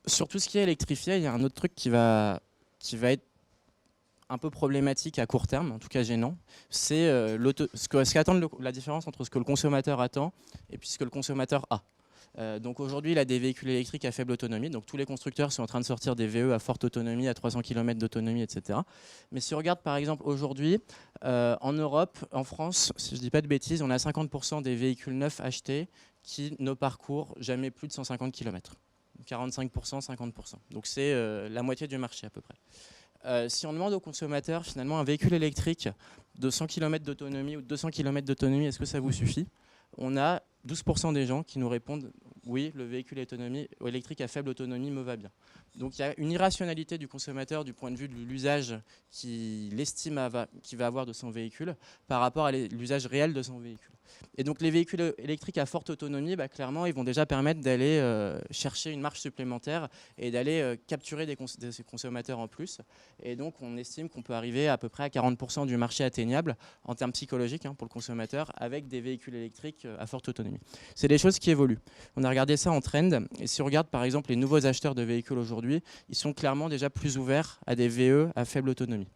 Sur tout ce qui est électrifié, il y a un autre truc qui va être un peu problématique à court terme, en tout cas gênant, c'est la différence entre ce que le consommateur attend et puis ce que le consommateur a. Donc aujourd'hui, il a des véhicules électriques à faible autonomie. Donc tous les constructeurs sont en train de sortir des VE à forte autonomie, à 300 km d'autonomie, etc. Mais si on regarde par exemple aujourd'hui, en Europe, en France, si je ne dis pas de bêtises, on a 50% des véhicules neufs achetés qui ne parcourent jamais plus de 150 km. 45%, 50%. Donc c'est la moitié du marché à peu près. Si on demande aux consommateurs finalement un véhicule électrique de 100 km d'autonomie ou de 200 km d'autonomie, est-ce que ça vous suffit? On a 12% des gens qui nous répondent oui, le véhicule électrique à faible autonomie me va bien. Donc il y a une irrationalité du consommateur du point de vue de l'usage qu'il estime qu'il va avoir de son véhicule par rapport à l'usage réel de son véhicule. Et donc les véhicules électriques à forte autonomie, clairement, ils vont déjà permettre d'aller chercher une marge supplémentaire et d'aller capturer des consommateurs en plus. Et donc on estime qu'on peut arriver à peu près à 40% du marché atteignable en termes psychologiques pour le consommateur avec des véhicules électriques à forte autonomie. C'est des choses qui évoluent. On a regardé ça en trend et si on regarde par exemple les nouveaux acheteurs de véhicules aujourd'hui, ils sont clairement déjà plus ouverts à des VE à faible autonomie.